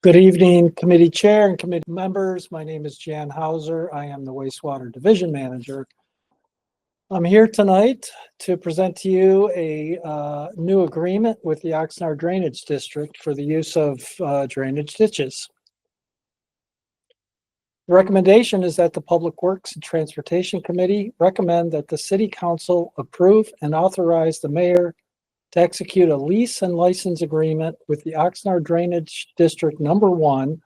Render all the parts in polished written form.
Good evening, committee chair and committee members. My name is Jan Hauser. I am the wastewater division manager. I'm here tonight to present to you a new agreement with the Oxnard Drainage District for the use of drainage ditches. The recommendation is that the Public Works and Transportation Committee recommend that the City Council approve and authorize the mayor to execute a lease and license agreement with the Oxnard Drainage District Number 1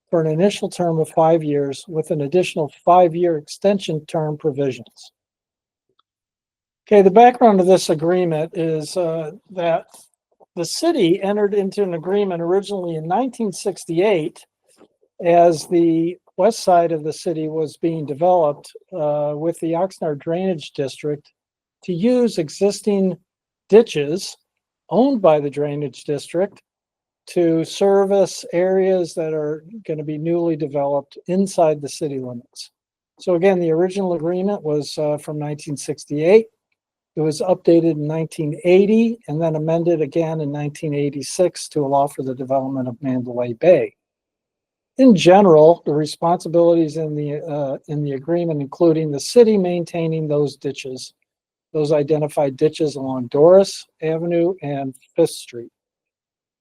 for an initial term of 5 years with an additional 5-year extension term provisions. Okay, the background of this agreement is that the city entered into an agreement originally in 1968 as the west side of the city was being developed with the Oxnard Drainage District to use existing ditches owned by the drainage district to service areas that are going to be newly developed inside the city limits. So again, the original agreement was from 1968. It was updated in 1980 and then amended again in 1986 to allow for the development of Mandalay Bay. In general, the responsibilities in the agreement, including the city maintaining those ditches, those identified ditches along Doris Avenue and 5th Street.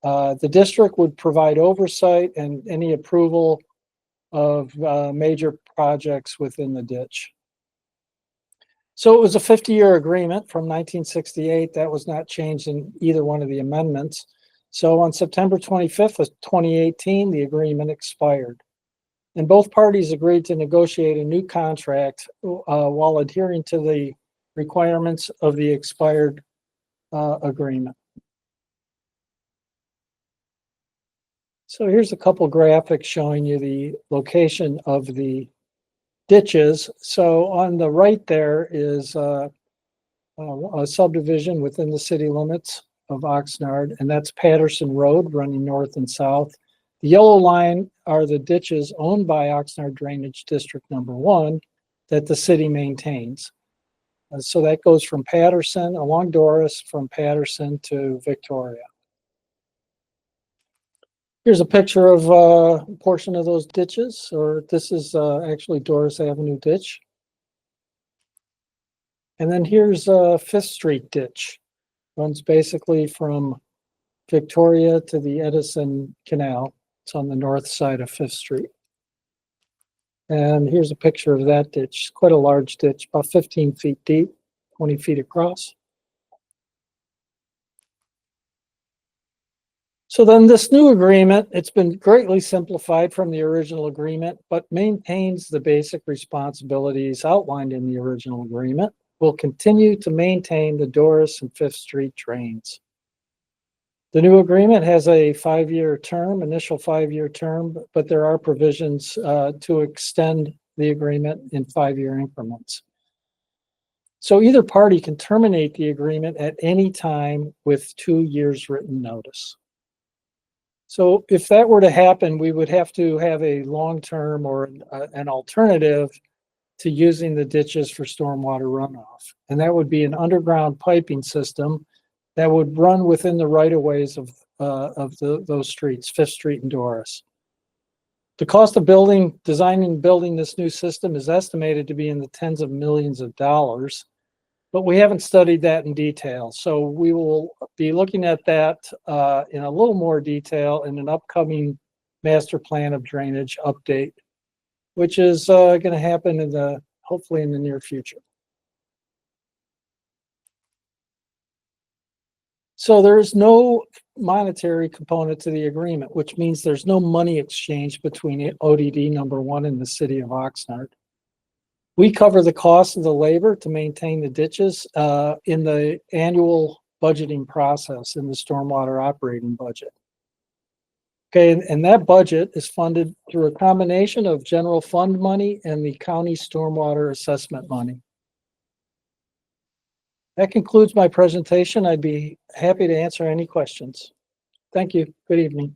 The district would provide oversight and any approval of major projects within the ditch. So it was a 50-year agreement from 1968. That was not changed in either one of the amendments. So on September 25th of 2018, the agreement expired. And both parties agreed to negotiate a new contract while adhering to the requirements of the expired agreement. So here's a couple graphics showing you the location of the ditches. So on the right there is a subdivision within the city limits of Oxnard, and that's Patterson Road running north and south. The yellow line are the ditches owned by Oxnard Drainage District Number 1 that the city maintains. So that goes from Patterson along Doris, from Patterson to Victoria. Here's a picture of a portion of those ditches, or this is actually Doris Avenue ditch. And then here's 5th Street ditch. Runs basically from Victoria to the Edison Canal. It's on the north side of 5th Street. And here's a picture of that ditch. Quite a large ditch, about 15 feet deep, 20 feet across. So then this new agreement, it's been greatly simplified from the original agreement, but maintains the basic responsibilities outlined in the original agreement. Will continue to maintain the Doris and 5th Street drains. The new agreement has a 5-year term, initial 5-year term, but there are provisions to extend the agreement in 5-year increments. So either party can terminate the agreement at any time with 2 years written notice. So if that were to happen, we would have to have a long-term or an alternative to using the ditches for stormwater runoff. And that would be an underground piping system that would run within the right-of-ways of those streets, 5th Street and Doris. The cost of designing and building this new system is estimated to be in the tens of millions of dollars, but we haven't studied that in detail. So we will be looking at that in a little more detail in an upcoming master plan of drainage update, which is going to happen hopefully in the near future. So there is no monetary component to the agreement, which means there's no money exchange between ODD Number 1 and the city of Oxnard. We cover the cost of the labor to maintain the ditches in the annual budgeting process in the stormwater operating budget. Okay, and that budget is funded through a combination of general fund money and the county stormwater assessment money. That concludes my presentation. I'd be happy to answer any questions. Thank you. Good evening.